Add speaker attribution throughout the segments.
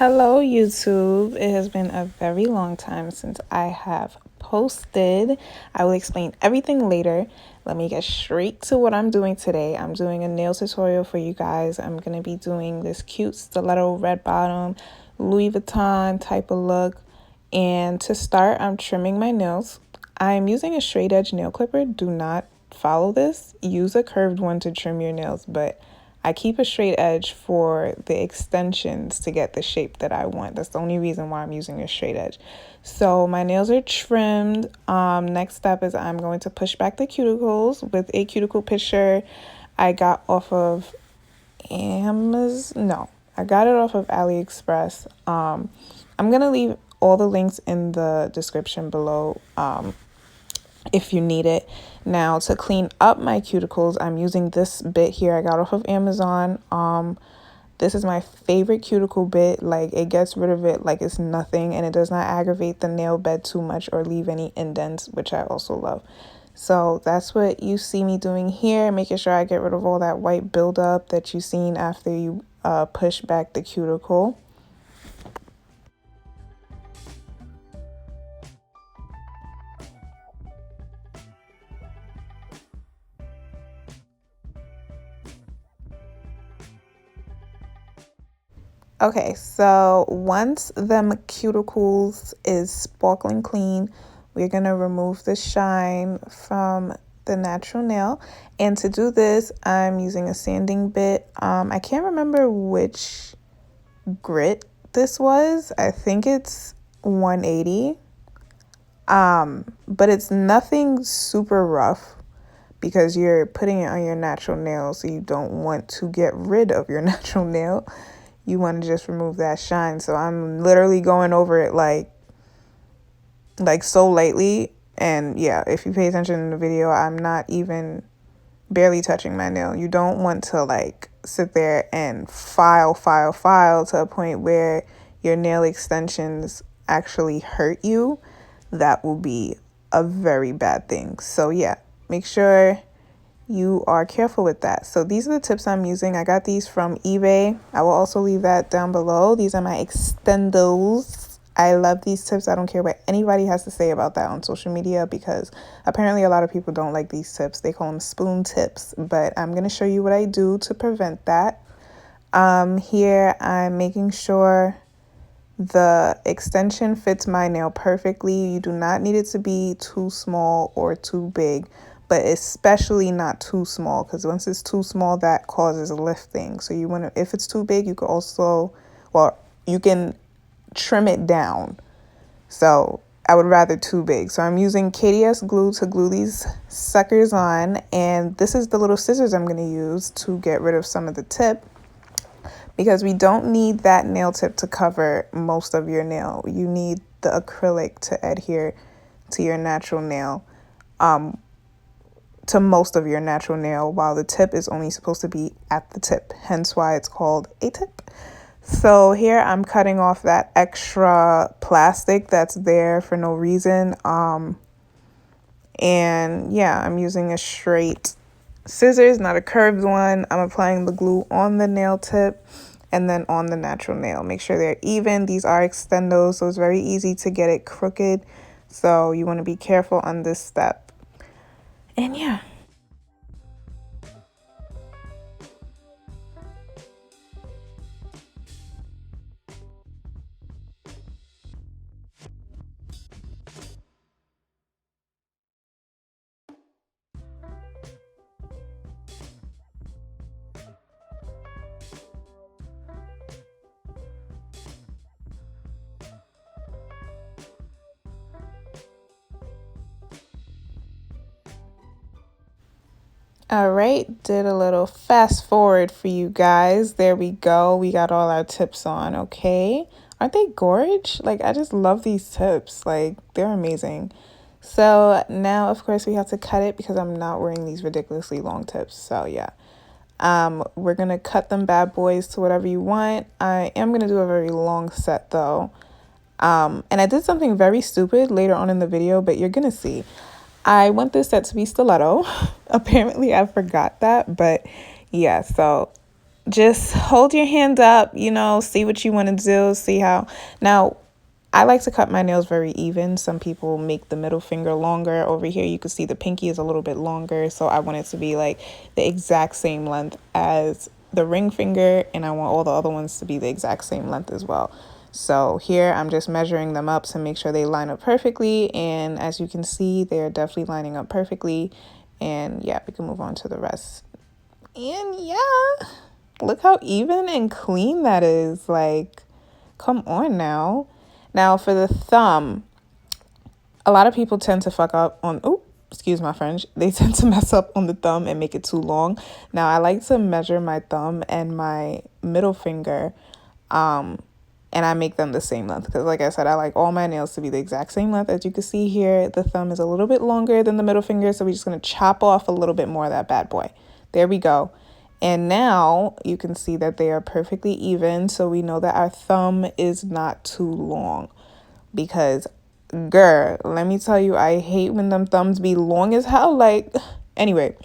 Speaker 1: Hello, YouTube. It has been a very long time since I have posted. I will explain everything later. Let me get straight to what I'm doing today. I'm doing a nail tutorial for you guys. I'm going to be doing this cute stiletto red bottom, Louis Vuitton type of look. And to start, I'm trimming my nails. I'm using a straight edge nail clipper. Do not follow this. Use a curved one to trim your nails, but I keep a straight edge for the extensions to get the shape that I want. That's the only reason why I'm using a straight edge. So my nails are trimmed. Next step is I'm going to push back the cuticles with a cuticle picture I got off of Amazon. No, I got it off of AliExpress. I'm going to leave all the links in the description below if you need it. Now to clean up my cuticles, I'm using this bit here I got off of Amazon. This is my favorite cuticle bit. Like, it gets rid of it like it's nothing, and it does not aggravate the nail bed too much or leave any indents, which I also love. So that's what you see me doing here, making sure I get rid of all that white buildup that you've seen after you push back the cuticle. Okay, so once the cuticles is sparkling clean, we're gonna remove the shine from the natural nail. And to do this, I'm using a sanding bit. I can't remember which grit this was. I think it's 180. But it's nothing super rough because you're putting it on your natural nail, so you don't want to get rid of your natural nail. You want to just remove that shine. So I'm literally going over it like so lightly. And yeah, if you pay attention in the video, I'm not even barely touching my nail. You don't want to like sit there and file to a point where your nail extensions actually hurt you. That will be a very bad thing. So yeah, make sure you are careful with that. So these are the tips I'm using. I got these from eBay. I will also leave that down below. These are my extendos. I love these tips. I don't care what anybody has to say about that on social media, because apparently a lot of people don't like these tips. They call them spoon tips, but I'm going to show you what I do to prevent that. Here I'm making sure the extension fits my nail perfectly. You do not need it to be too small or too big, but especially not too small, because once it's too small, that causes lifting. So you want to, if it's too big, you could also, well, you can trim it down. So I would rather too big. So I'm using KDS glue to glue these suckers on, and this is the little scissors I'm going to use to get rid of some of the tip, because we don't need that nail tip to cover most of your nail. You need the acrylic to adhere to your natural nail, to most of your natural nail, while the tip is only supposed to be at the tip, hence why it's called a tip. So here I'm cutting off that extra plastic that's there for no reason. And yeah, I'm using a straight scissors, not a curved one. I'm applying the glue on the nail tip and then on the natural nail. Make sure they're even. These are extendos, so it's very easy to get it crooked. So you want to be careful on this step. And yeah. All right, did a little fast forward for you guys. There we go. We got all our tips on, okay? Aren't they gorge? Like, I just love these tips. Like, they're amazing. So now, of course, we have to cut it because I'm not wearing these ridiculously long tips. So yeah, we're going to cut them bad boys to whatever you want. I am going to do a very long set though. And I did something very stupid later on in the video, but you're going to see. I want this set to be stiletto. Apparently I forgot that, but yeah, so just hold your hand up, see what you want to do, see how. Now, I like to cut my nails very even. Some people make the middle finger longer. Over here, you can see the pinky is a little bit longer. So I want it to be like the exact same length as the ring finger. And I want all the other ones to be the exact same length as well. So here I'm just measuring them up to make sure they line up perfectly. And as you can see, they're definitely lining up perfectly. And yeah, we can move on to the rest. And yeah, look how even and clean that is. Like, come on now. Now for the thumb, a lot of people tend to fuck up on, excuse my French. They tend to mess up on the thumb and make it too long. Now I like to measure my thumb and my middle finger, and I make them the same length. Because like I said, I like all my nails to be the exact same length. As you can see here, the thumb is a little bit longer than the middle finger. So we're just going to chop off a little bit more of that bad boy. There we go. And now you can see that they are perfectly even. So we know that our thumb is not too long, because girl, let me tell you, I hate when them thumbs be long as hell. Like, anyway,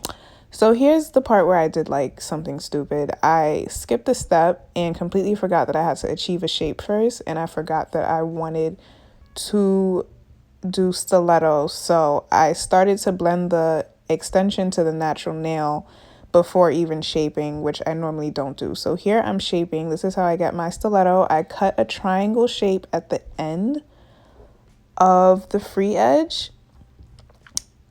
Speaker 1: so here's the part where I did like something stupid. I skipped a step and completely forgot that I had to achieve a shape first. And I forgot that I wanted to do stiletto. So I started to blend the extension to the natural nail before even shaping, which I normally don't do. So here I'm shaping. This is how I get my stiletto. I cut a triangle shape at the end of the free edge.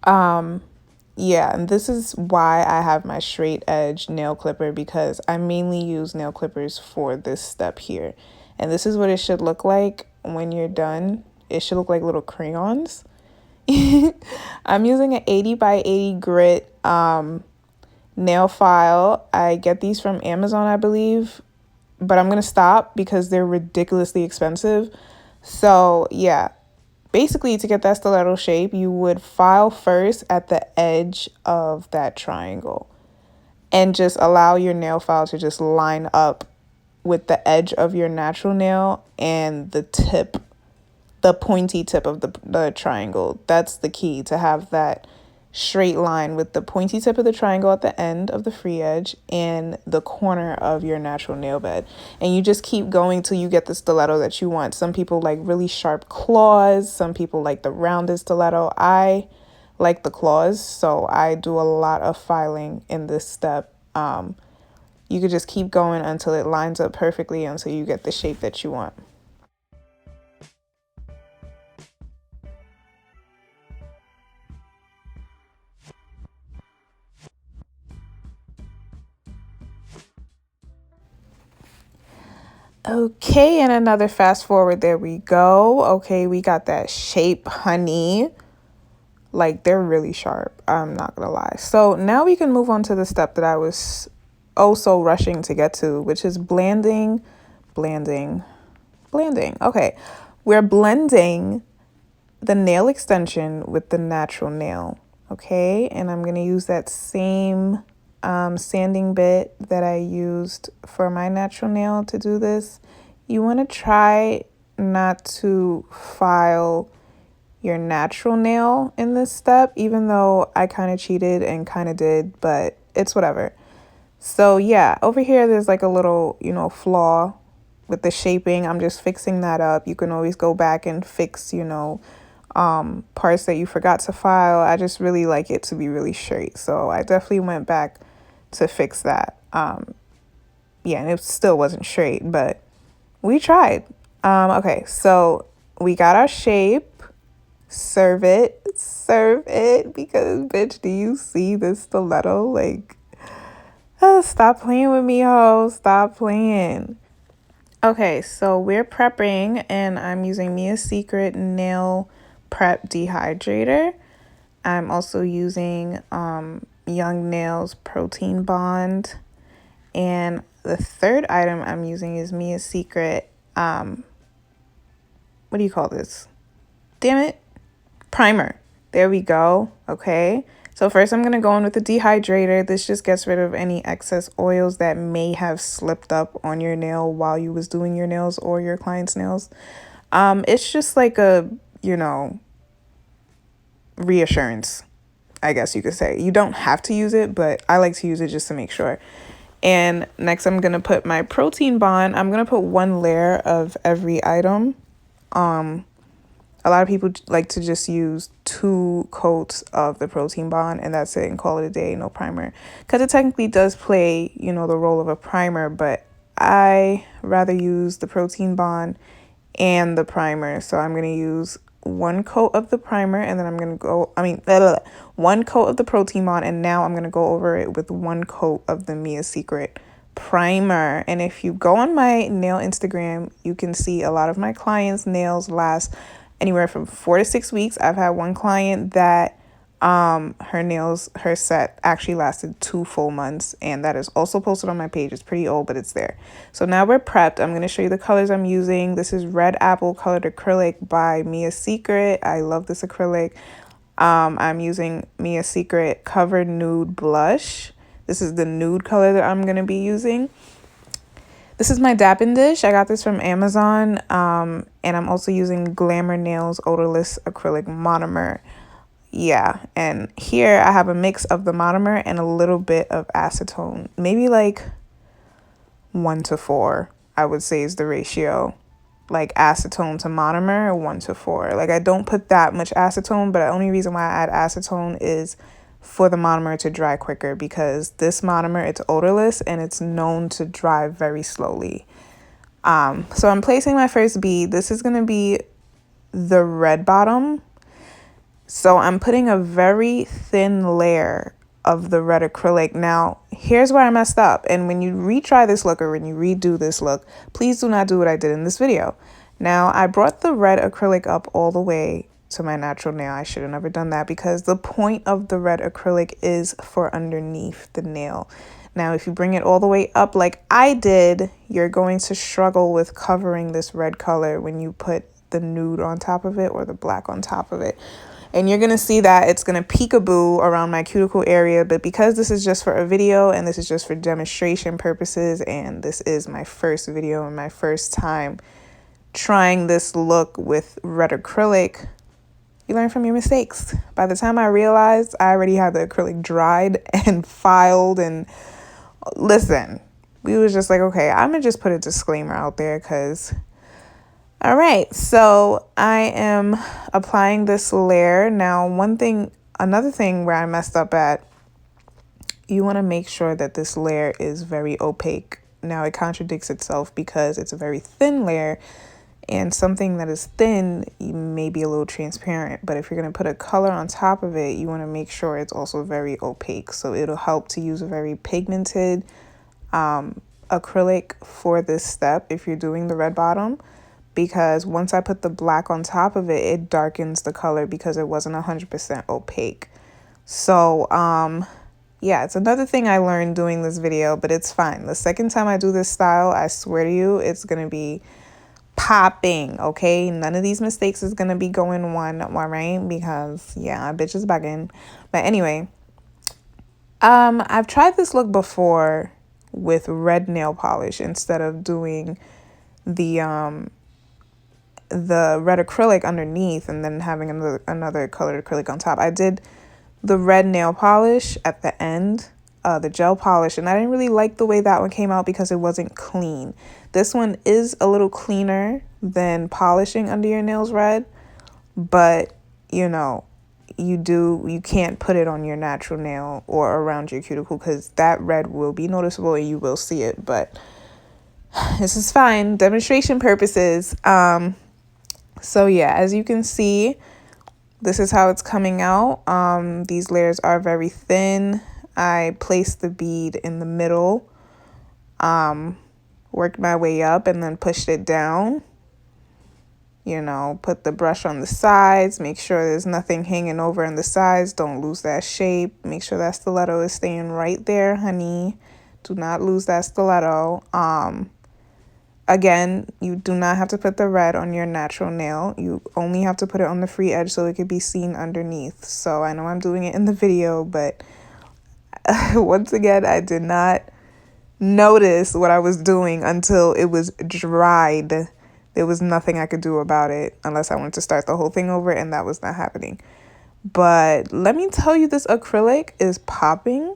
Speaker 1: Yeah, and this is why I have my straight edge nail clipper, because I mainly use nail clippers for this step here. And this is what it should look like when you're done. It should look like little crayons. I'm using an 80 by 80 grit nail file. I get these from Amazon, I believe, but I'm gonna stop because they're ridiculously expensive. So yeah, basically to get that stiletto shape, you would file first at the edge of that triangle and just allow your nail file to just line up with the edge of your natural nail and the tip, the pointy tip of the triangle. That's the key, to have that straight line with the pointy tip of the triangle at the end of the free edge and the corner of your natural nail bed. And you just keep going till you get the stiletto that you want. Some people like really sharp claws. Some people like the rounded stiletto. I like the claws, so I do a lot of filing in this step. You could just keep going until it lines up perfectly, until you get the shape that you want. Okay, and another fast forward. There we go. Okay, we got that shape, honey. Like, they're really sharp, I'm not gonna lie. So now we can move on to the step that I was so rushing to get to, which is blending. Okay, we're blending the nail extension with the natural nail. Okay, and I'm gonna use that same sanding bit that I used for my natural nail to do this. You want to try not to file your natural nail in this step, even though I kind of cheated and kind of did, but it's whatever. So yeah, over here there's like a little, flaw with the shaping. I'm just fixing that up. You can always go back and fix, parts that you forgot to file. I just really like it to be really straight. So I definitely went back to fix that. Yeah, and it still wasn't straight, but we tried. Okay, so we got our shape. Serve it, because bitch, do you see this stiletto? Like, stop playing with me, ho. Stop playing. Okay, so we're prepping, and I'm using Mia's Secret Nail Prep Dehydrator. I'm also using Young Nails Protein Bond. And the third item I'm using is Mia's Secret, what do you call this? Damn it. Primer. There we go. Okay. So first I'm going to go in with the dehydrator. This just gets rid of any excess oils that may have slipped up on your nail while you was doing your nails or your client's nails. It's just like a, reassurance, I guess you could say. You don't have to use it, but I like to use it just to make sure. And next I'm going to put my protein bond. I'm going to put one layer of every item. A lot of people like to just use 2 coats of the protein bond and that's it, and call it a day, no primer. Because it technically does play, you know, the role of a primer, but I rather use the protein bond and the primer. So I'm going to use 1 coat of the primer, and then I'm going to go, 1 coat of the protein bond, and now I'm going to go over it with 1 coat of the Mia Secret primer. And if you go on my nail Instagram, you can see a lot of my clients' nails last anywhere from 4 to 6 weeks. I've had one client that her set actually lasted 2 full months, and that is also posted on my page. It's pretty old, but it's there. So now we're prepped. I'm going to show you the colors I'm using. This is Red Apple Colored Acrylic by Mia Secret. I love this acrylic. I'm using Mia Secret Covered Nude Blush. This is the nude color that I'm going to be using. This is my dapping dish. I got this from Amazon, and I'm also using Glamour Nails Odorless Acrylic Monomer. Yeah, and here I have a mix of the monomer and a little bit of acetone. Maybe like 1:4, I would say, is the ratio. Like acetone to monomer, 1:4. Like I don't put that much acetone, but the only reason why I add acetone is for the monomer to dry quicker, because this monomer, it's odorless and it's known to dry very slowly. So I'm placing my first bead. This is going to be the red bottom. So I'm putting a very thin layer of the red acrylic. Now, here's where I messed up. And when you retry this look, or when you redo this look, please do not do what I did in this video. Now, I brought the red acrylic up all the way to my natural nail. I should have never done that, because the point of the red acrylic is for underneath the nail. Now, if you bring it all the way up like I did, you're going to struggle with covering this red color when you put the nude on top of it or the black on top of it. And you're going to see that it's going to peekaboo around my cuticle area. But because this is just for a video and this is just for demonstration purposes, and this is my first video and my first time trying this look with red acrylic, you learn from your mistakes. By the time I realized, I already had the acrylic dried and filed. And listen, we was just like, okay, I'm going to just put a disclaimer out there, because... All right, so I am applying this layer. Now, another thing where I messed up at, you want to make sure that this layer is very opaque. Now, it contradicts itself because it's a very thin layer, and something that is thin may be a little transparent. But if you're going to put a color on top of it, you want to make sure it's also very opaque. So it'll help to use a very pigmented acrylic for this step if you're doing the red bottom. Because once I put the black on top of it, it darkens the color because it wasn't 100% opaque. So, yeah, it's another thing I learned doing this video, but it's fine. The second time I do this style, I swear to you, it's going to be popping, okay? None of these mistakes is going to be going one, right? Because, yeah, bitch is bugging. But anyway, I've tried this look before with red nail polish instead of doing the red acrylic underneath and then having another colored acrylic on top. I did the red nail polish at the end, the gel polish, and I didn't really like the way that one came out because it wasn't clean. This one is a little cleaner than polishing under your nails red, but you know, you can't put it on your natural nail or around your cuticle, because that red will be noticeable and you will see it. But this is fine, demonstration purposes. So yeah, as you can see, this is how it's coming out. These layers are very thin. I placed the bead in the middle, worked my way up, and then pushed it down. You know, put the brush on the sides, make sure there's nothing hanging over in the sides. Don't lose that shape. Make sure that stiletto is staying right there, honey. Do not lose that stiletto. Again, you do not have to put the red on your natural nail. You only have to put it on the free edge so it could be seen underneath. So I know I'm doing it in the video, but once again, I did not notice what I was doing until it was dried. There was nothing I could do about it unless I wanted to start the whole thing over, and that was not happening. But let me tell you, this acrylic is popping.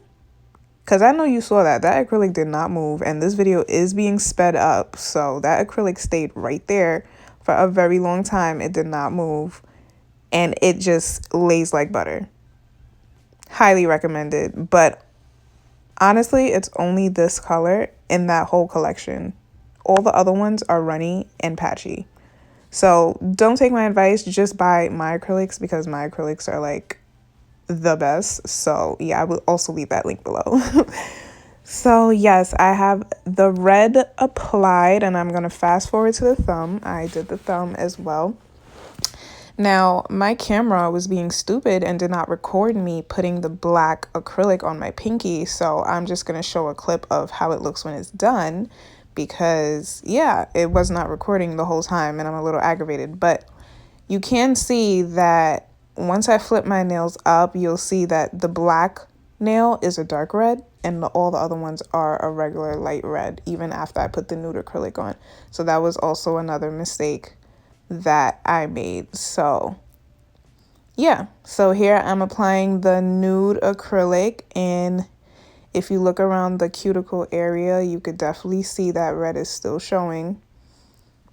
Speaker 1: Because I know you saw that. That acrylic did not move. And this video is being sped up. So that acrylic stayed right there for a very long time. It did not move. And it just lays like butter. Highly recommended. But honestly, it's only this color in that whole collection. All the other ones are runny and patchy. So don't take my advice. Just buy my acrylics because my acrylics are like the best. So yeah, I will also leave that link below. So yes, I have the red applied and I'm going to fast forward to the thumb. I did the thumb as well. Now, my camera was being stupid and did not record me putting the black acrylic on my pinky. So I'm just going to show a clip of how it looks when it's done because yeah, it was not recording the whole time and I'm a little aggravated. But you can see that once I flip my nails up, you'll see that the black nail is a dark red and all the other ones are a regular light red, even after I put the nude acrylic on. So that was also another mistake that I made. So yeah, so here I'm applying the nude acrylic, and if you look around the cuticle area, you could definitely see that red is still showing.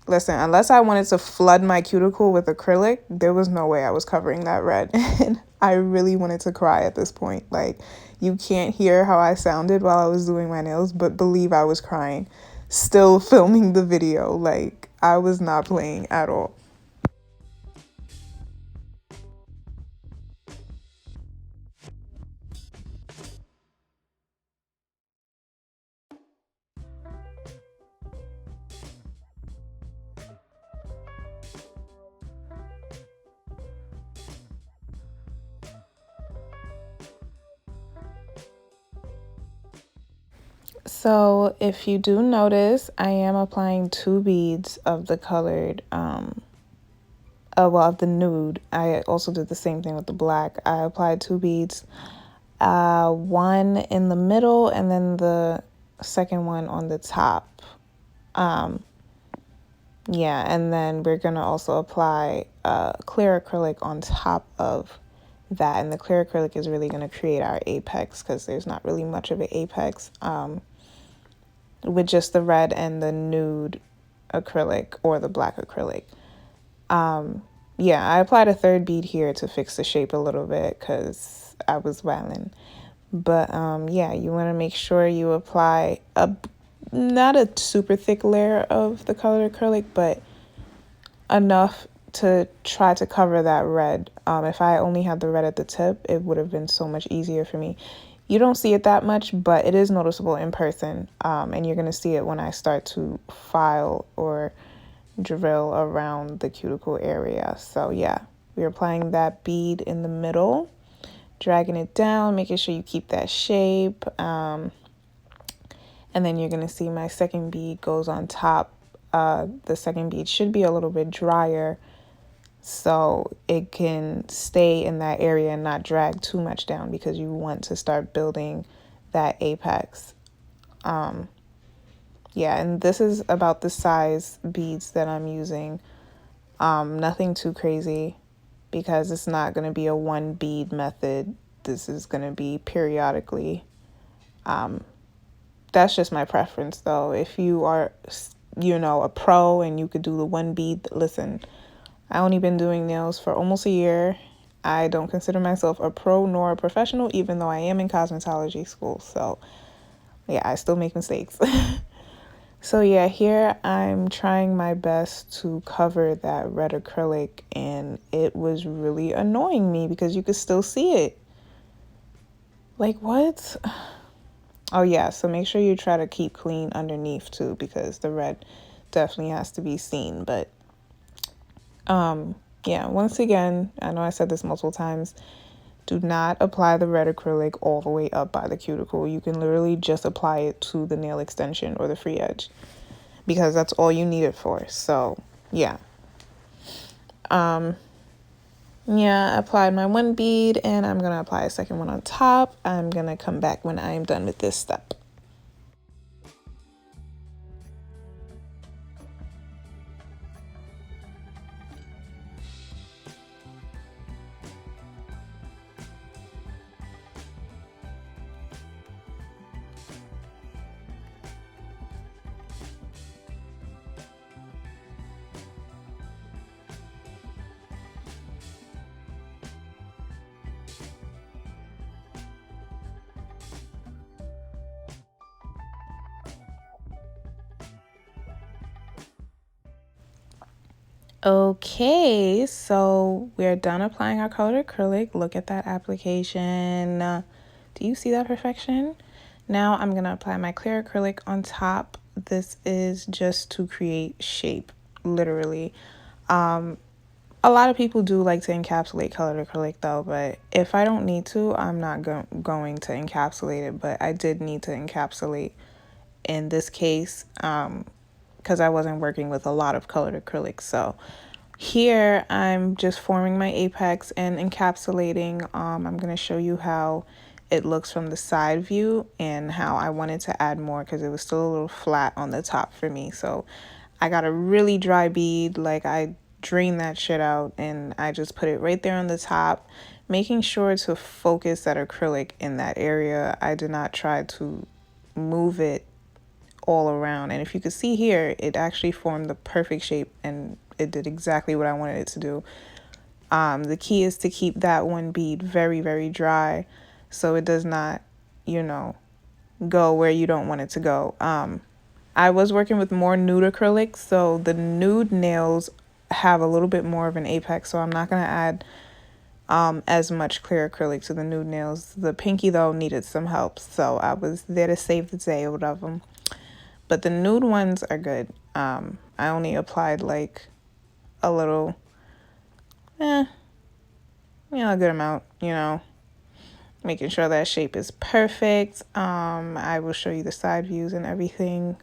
Speaker 1: Listen, unless I wanted to flood my cuticle with acrylic, there was no way I was covering that red. And I really wanted to cry at this point. Like, you can't hear how I sounded while I was doing my nails, but believe I was crying. Still filming the video. Like, I was not playing at all. So if you do notice, I am applying 2 beads of the colored, of the nude. I also did the same thing with the black. I applied 2 beads, one in the middle and then the second one on the top. Yeah, and then we're gonna also apply clear acrylic on top of that, and the clear acrylic is really gonna create our apex because there's not really much of an apex with just the red and the nude acrylic or the black acrylic. Yeah, I applied a 3rd bead here to fix the shape a little bit because I was wilding. But yeah, you want to make sure you apply not a super thick layer of the colored acrylic, but enough to try to cover that red. If I only had the red at the tip, it would have been so much easier for me. You don't see it that much, but it is noticeable in person, and you're going to see it when I start to file or drill around the cuticle area. So yeah, we're applying that bead in the middle, dragging it down, making sure you keep that shape. And then you're going to see my second bead goes on top. The second bead should be a little bit drier so it can stay in that area and not drag too much down because you want to start building that apex. Yeah, and this is about the size beads that I'm using. Nothing too crazy because it's not going to be a 1 bead method. This is going to be periodically. That's just my preference though. If you are, a pro and you could do the 1 bead, listen, I only been doing nails for almost a year. I don't consider myself a pro nor a professional, even though I am in cosmetology school. So yeah, I still make mistakes. So yeah, here I'm trying my best to cover that red acrylic, and it was really annoying me because you could still see it. Like, what? Oh yeah, so make sure you try to keep clean underneath too because the red definitely has to be seen. But yeah, once again, I know I said this multiple times, do not apply the red acrylic all the way up by the cuticle. You can literally just apply it to the nail extension or the free edge because that's all you need it for. So yeah. Yeah, I applied my 1 bead and I'm going to apply a second one on top. I'm going to come back when I am done with this step. Okay, so we're done applying our colored acrylic. Look at that application. Do you see that perfection? Now I'm going to apply my clear acrylic on top. This is just to create shape, literally. A lot of people do like to encapsulate colored acrylic though, but if I don't need to, I'm not going to encapsulate it, but I did need to encapsulate in this case because I wasn't working with a lot of colored acrylics. So here I'm just forming my apex and encapsulating. I'm going to show you how it looks from the side view and how I wanted to add more because it was still a little flat on the top for me. So I got a really dry bead, like I drained that shit out and I just put it right there on the top, making sure to focus that acrylic in that area. I did not try to move it all around, and if you could see here, it actually formed the perfect shape and it did exactly what I wanted it to do. The key is to keep that one bead very, very dry so it does not, you know, go where you don't want it to go. I was working with more nude acrylics, so the nude nails have a little bit more of an apex, so I'm not going to add as much clear acrylic to the nude nails. The pinky, though, needed some help, so I was there to save the day with them. But the nude ones are good. I only applied like a little, a good amount, making sure that shape is perfect. I will show you the side views and everything,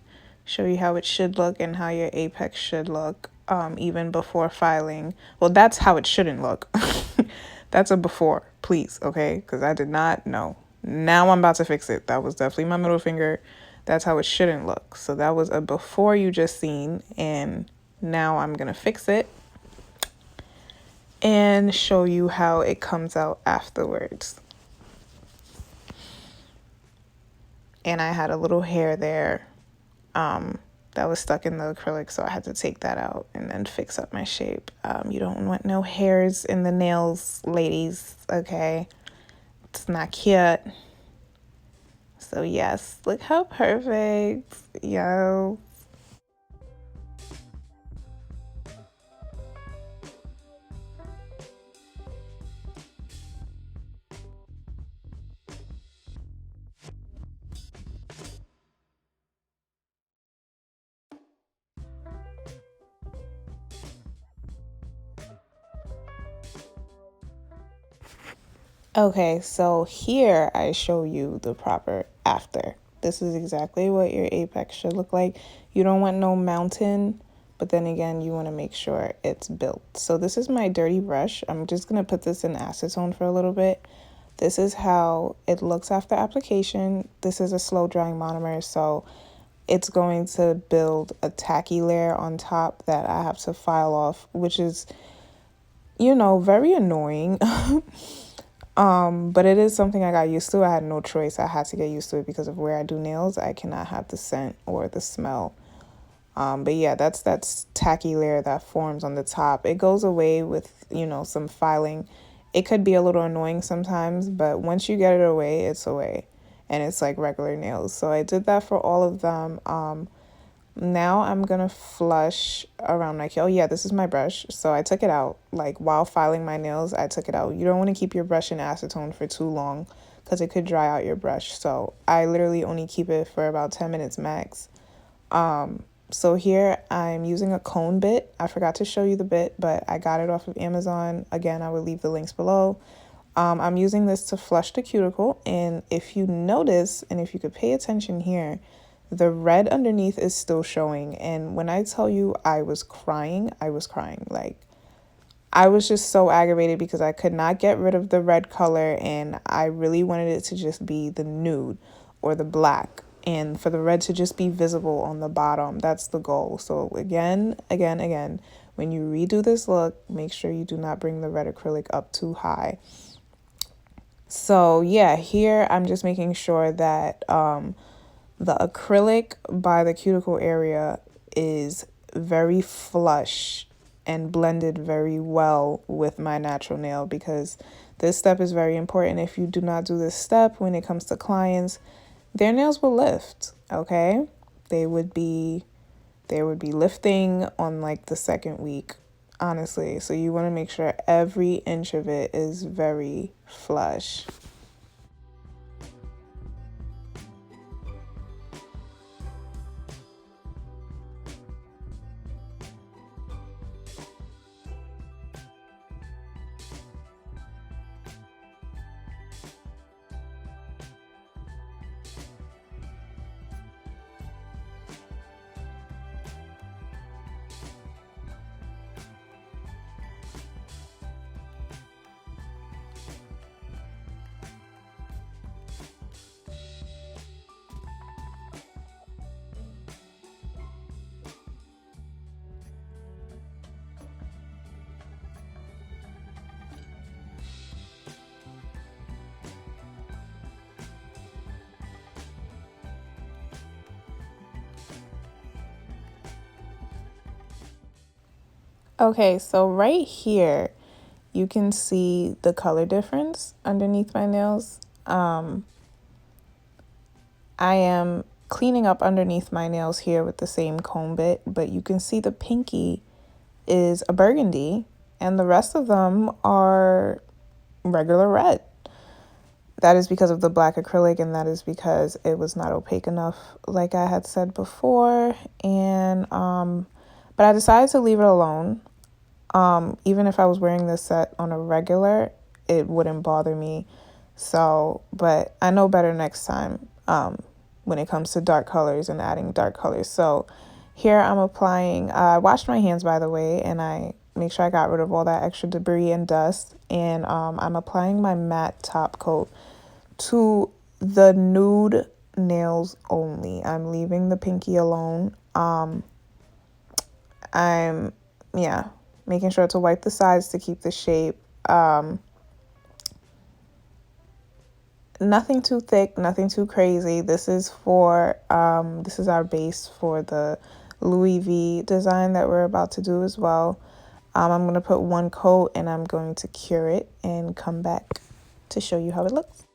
Speaker 1: show you how it should look and how your apex should look, even before filing. Well, that's how it shouldn't look. That's a before, please, okay? Because I did not know. Now I'm about to fix it. That was definitely my middle finger. That's how it shouldn't look. So that was a before you just seen, and now I'm going to fix it and show you how it comes out afterwards. And I had a little hair there that was stuck in the acrylic, so I had to take that out and then fix up my shape. You don't want no hairs in the nails, ladies, okay? It's not cute. So yes, look how perfect, yo. Okay, so here I show you the proper after. This is exactly what your apex should look like. You don't want no mountain, but then again, you want to make sure it's built. So this is my dirty brush. I'm just going to put this in acetone for a little bit. This is how it looks after application. This is a slow drying monomer, so it's going to build a tacky layer on top that I have to file off, which is, very annoying. But it is something I got used to. I had no choice. I had to get used to it because of where I do nails. I cannot have the scent or the smell. But yeah, that's tacky layer that forms on the top. It goes away with, some filing. It could be a little annoying sometimes, but once you get it away, it's away. And it's like regular nails. So I did that for all of them. Now I'm gonna flush around my, oh yeah, this is my brush. So I took it out, like while filing my nails, I took it out. You don't want to keep your brush in acetone for too long because it could dry out your brush. So I literally only keep it for about 10 minutes max. So here I'm using a cone bit. I forgot to show you the bit, but I got it off of Amazon. Again, I will leave the links below. I'm using this to flush the cuticle, and if you notice, and if you could pay attention here, the red underneath is still showing. And when I tell you I was crying, like I was just so aggravated because I could not get rid of the red color, and I really wanted it to just be the nude or the black, and for the red to just be visible on the bottom. That's the goal. So again, when you redo this look, make sure you do not bring the red acrylic up too high. So yeah, here I'm just making sure that the acrylic by the cuticle area is very flush and blended very well with my natural nail, because this step is very important. If you do not do this step when it comes to clients, their nails will lift, okay? They would be lifting on like the second week honestly. So you want to make sure every inch of it is very flush. Okay, so right here, you can see the color difference underneath my nails. I am cleaning up underneath my nails here with the same comb bit, but you can see the pinky is a burgundy and the rest of them are regular red. That is because of the black acrylic, and that is because it was not opaque enough, like I had said before. And but I decided to leave it alone. Even if I was wearing this set on a regular, it wouldn't bother me. So, but I know better next time when it comes to dark colors and adding dark colors. So here I'm applying, I washed my hands, by the way, and I make sure I got rid of all that extra debris and dust. And I'm applying my matte top coat to the nude nails only. I'm leaving the pinky alone. I'm, yeah, making sure to wipe the sides to keep the shape. Nothing too thick, nothing too crazy. This is for, this is our base for the Louis V design that we're about to do as well. I'm going to put one coat and I'm going to cure it and come back to show you how it looks.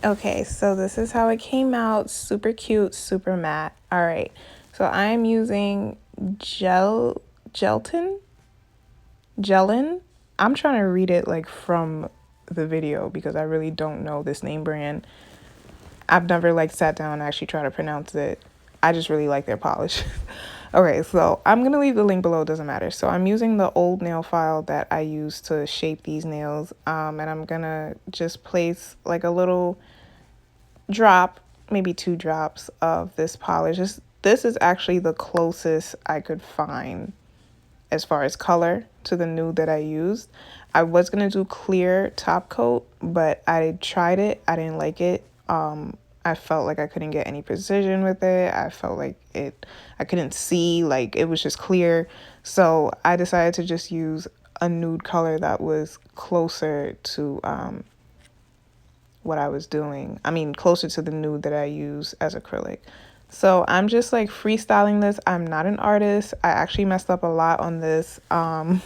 Speaker 1: Okay, so this is how it came out. Super cute, super matte. All right, so I'm using Gelin. I'm trying to read it like from the video because I really don't know this name brand. I've never like sat down and actually tried to pronounce it. I just really like their polish. Okay, so I'm gonna leave the link below, doesn't matter. So I'm using the old nail file that I used to shape these nails, and I'm gonna just place like a little drop, maybe 2 drops of this polish. This is actually the closest I could find as far as color to the nude that I used. I was gonna do clear top coat, but I tried it, I didn't like it. I felt like I couldn't get any precision with it. I felt like I couldn't see, like it was just clear. So I decided to just use a nude color that was closer to what I was doing. I mean, closer to the nude that I use as acrylic. So I'm just like freestyling this. I'm not an artist. I actually messed up a lot on this on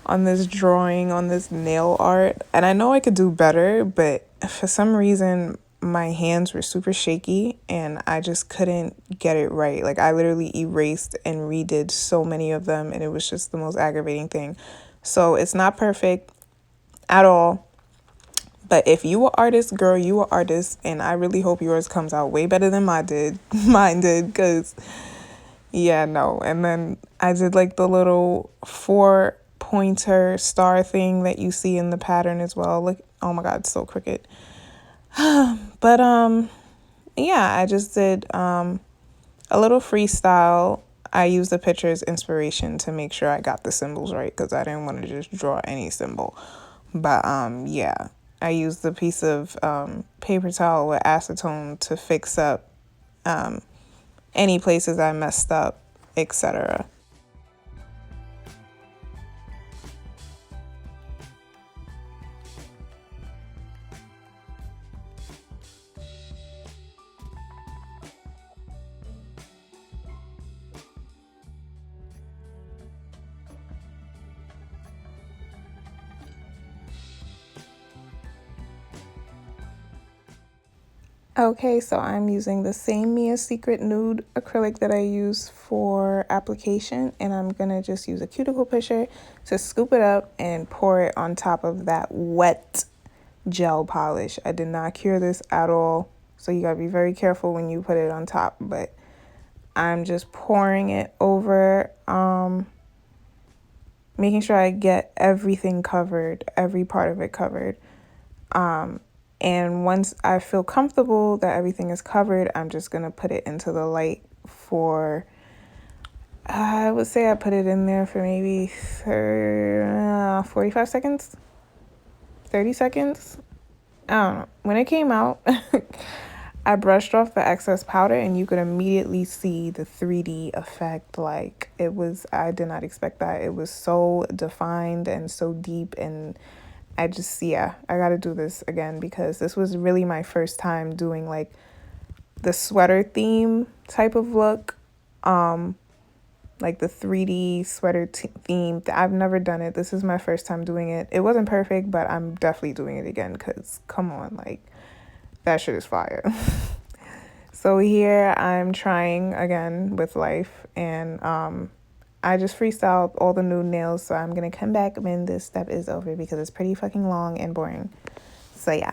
Speaker 1: this drawing, on this nail art. And I know I could do better, but for some reason my hands were super shaky and I just couldn't get it right. Like I literally erased and redid so many of them and it was just the most aggravating thing. So it's not perfect at all. But if you were artist, girl, you were artist, and I really hope yours comes out way better than mine did, because, yeah, no. And then I did, like, the little 4-pointer star thing that you see in the pattern as well. Look, oh, my God, it's so crooked. But, yeah, I just did a little freestyle. I used the picture as inspiration to make sure I got the symbols right, because I didn't want to just draw any symbol. But, yeah. I used the piece of paper towel with acetone to fix up any places I messed up, etc. Okay, so I'm using the same Mia Secret Nude acrylic that I use for application, and I'm gonna just use a cuticle pusher to scoop it up and pour it on top of that wet gel polish. I did not cure this at all, so you gotta be very careful when you put it on top, but I'm just pouring it over, making sure I get everything covered, every part of it covered. And once I feel comfortable that everything is covered, I'm just going to put it into the light for, I would say I put it in there for maybe 45 seconds, 30 seconds. I don't know. When it came out, I brushed off the excess powder and you could immediately see the 3D effect. Like it was, I did not expect that. It was so defined and so deep, and I just, yeah, I got to do this again because this was really my first time doing like the sweater theme type of look. Like the 3D sweater theme. I've never done it. This is my first time doing it. It wasn't perfect, but I'm definitely doing it again because come on, like that shit is fire. So here I'm trying again with life, and I just freestyled all the nude nails, so I'm gonna come back when this step is over because it's pretty fucking long and boring. So yeah.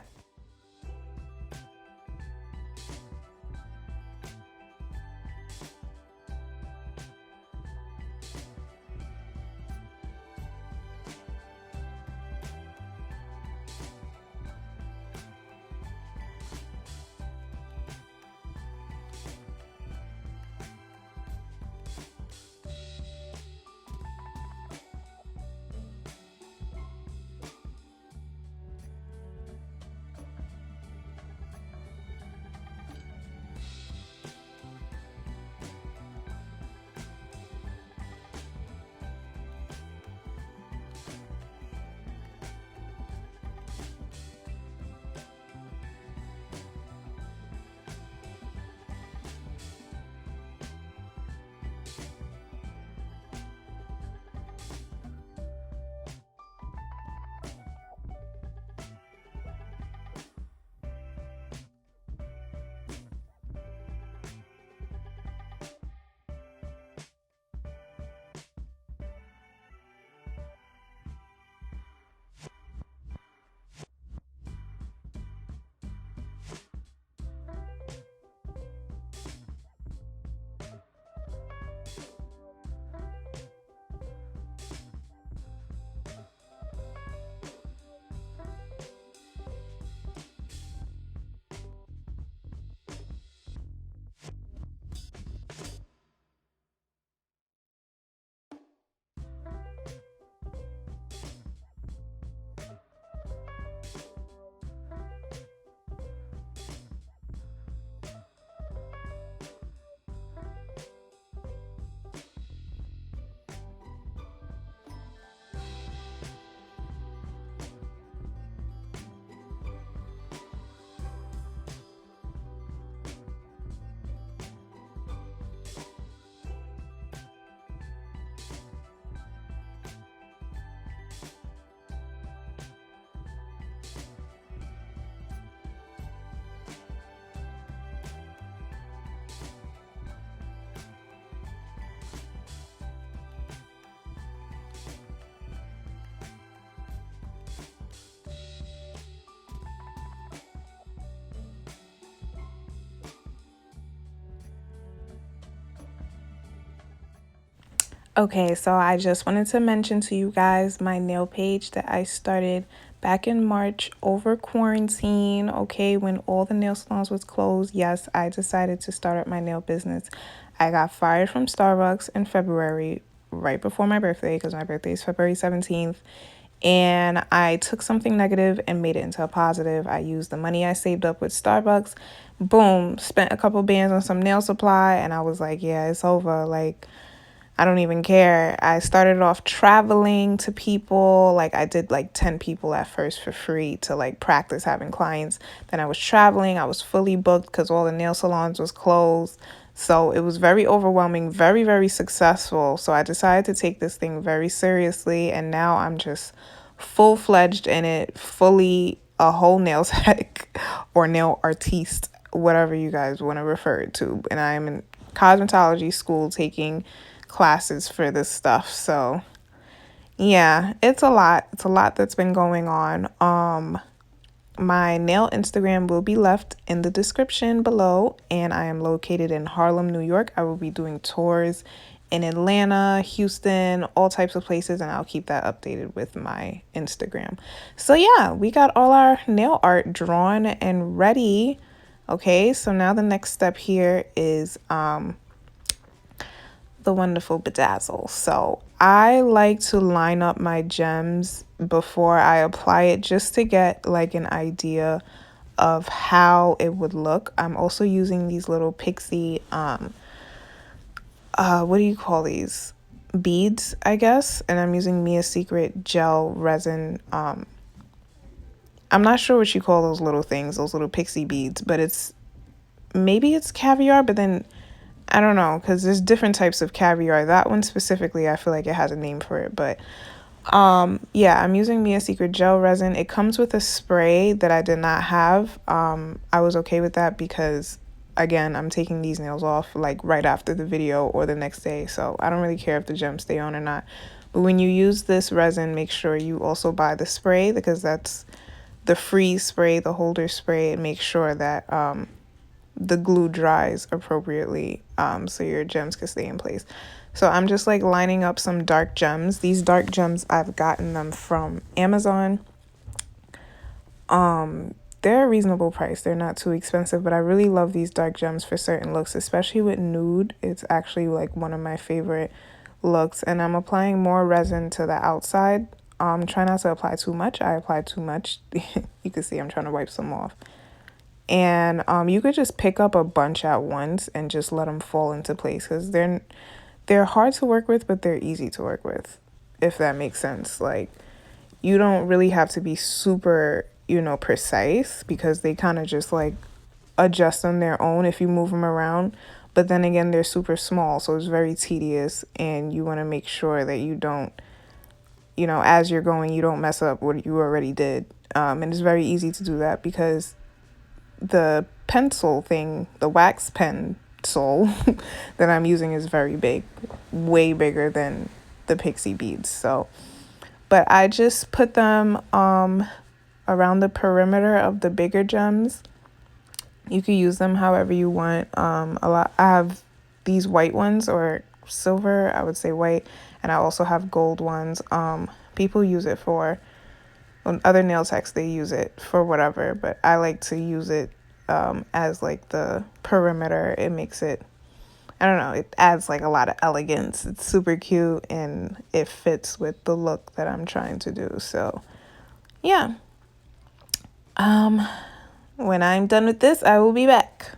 Speaker 1: Okay, so I just wanted to mention to you guys my nail page that I started back in March over quarantine, okay, when all the nail salons was closed. Yes, I decided to start up my nail business. I got fired from Starbucks in February, right before my birthday, because my birthday is February 17th. And I took something negative and made it into a positive. I used the money I saved up with Starbucks. Boom, spent a couple bands on some nail supply, and I was like, yeah, it's over. Like, I don't even care. I started off traveling to people. Like I did like 10 people at first for free to like practice having clients. Then I was traveling. I was fully booked because all the nail salons was closed. So it was very overwhelming, very, very successful. So I decided to take this thing very seriously. And now I'm just full-fledged in it, fully a whole nail tech or nail artiste, whatever you guys want to refer it to. And I'm in cosmetology school taking classes for this stuff. So yeah, it's a lot. It's a lot that's been going on. My nail Instagram will be left in the description below, and I am located in Harlem, New York. I will be doing tours in Atlanta, Houston, all types of places, and I'll keep that updated with my Instagram. So yeah, we got all our nail art drawn and ready. Okay, so now the next step here is the wonderful bedazzle. So I like to line up my gems before I apply it just to get like an idea of how it would look. I'm also using these little pixie what do you call these, beads, I guess, and I'm using Mia Secret gel resin. I'm not sure what you call those little things, those little pixie beads, but maybe it's caviar, but then I don't know, because there's different types of caviar. That one specifically, I feel like it has a name for it. But yeah, I'm using Mia Secret gel resin. It comes with a spray that I did not have. I was okay with that because, again, I'm taking these nails off like right after the video or the next day. So I don't really care if the gems stay on or not. But when you use this resin, make sure you also buy the spray, because that's the freeze spray, the holder spray. And make sure that the glue dries appropriately, so your gems can stay in place. So I'm just like lining up some dark gems. These dark gems, I've gotten them from Amazon. They're a reasonable price. They're not too expensive, but I really love these dark gems for certain looks, especially with nude. It's actually like one of my favorite looks. And I'm applying more resin to the outside. Try not to apply too much. I applied too much. You can see I'm trying to wipe some off. And you could just pick up a bunch at once and just let them fall into place, because they're hard to work with, but they're easy to work with, if that makes sense. Like, you don't really have to be super, precise, because they kind of just like adjust on their own if you move them around. But then again, they're super small, so it's very tedious, and you want to make sure that you don't, as you're going, you don't mess up what you already did. And it's very easy to do that because the pencil thing, the wax pencil that I'm using is very big, way bigger than the pixie beads. So, but I just put them around the perimeter of the bigger gems. You can use them however you want. I have these white ones, or silver, I would say white, and I also have gold ones. People use it for, on other nail techs, they use it for whatever, but I like to use it as like the perimeter. It makes it, I don't know, it adds like a lot of elegance. It's super cute, and it fits with the look that I'm trying to do. So yeah, when I'm done with this, I will be back.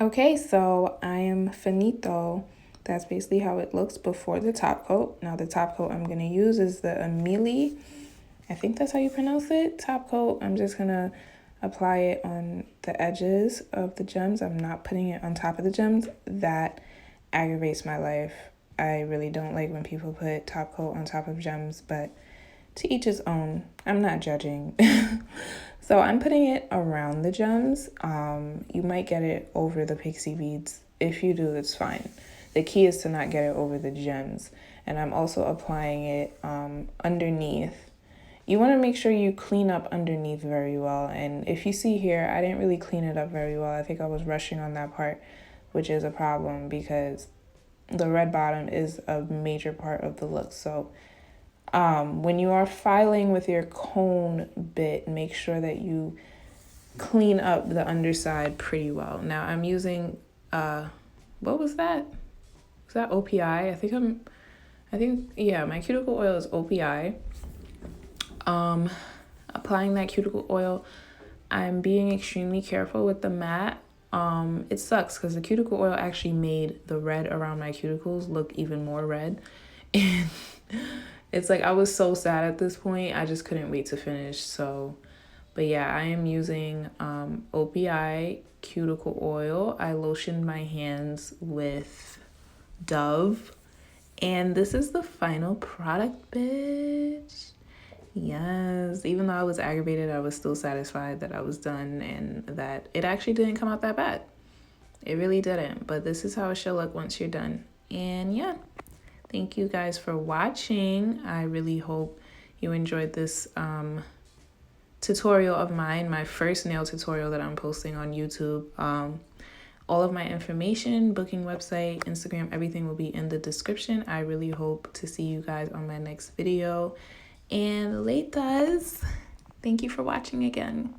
Speaker 1: Okay, so I am finito. That's basically how it looks before the top coat. Now the top coat I'm going to use is the Amelie, I think that's how you pronounce it, top coat. I'm just going to apply it on the edges of the gems. I'm not putting it on top of the gems. That aggravates my life. I really don't like when people put top coat on top of gems, but to each his own. I'm not judging. So I'm putting it around the gems. You might get it over the pixie beads. If you do, it's fine. The key is to not get it over the gems. And I'm also applying it underneath. You want to make sure you clean up underneath very well. And if you see here, I didn't really clean it up very well. I think I was rushing on that part, which is a problem because the red bottom is a major part of the look. So when you are filing with your cone bit, make sure that you clean up the underside pretty well. Now I'm using, what was that? Was that OPI? I think, yeah, my cuticle oil is OPI. Applying that cuticle oil, I'm being extremely careful with the mat.
Speaker 2: It sucks because the cuticle oil actually made the red around my cuticles look even more red. And it's like I was so sad at this point. I just couldn't wait to finish. So, but yeah, I am using OPI cuticle oil. I lotioned my hands with Dove. And this is the final product, bitch. Yes, even though I was aggravated, I was still satisfied that I was done and that it actually didn't come out that bad. It really didn't, but this is how it should look once you're done. And yeah, thank you guys for watching. I really hope you enjoyed this tutorial of mine, my first nail tutorial that I'm posting on YouTube. All of my information, booking website, Instagram, everything will be in the description. I really hope to see you guys on my next video. And laters, thank you for watching again.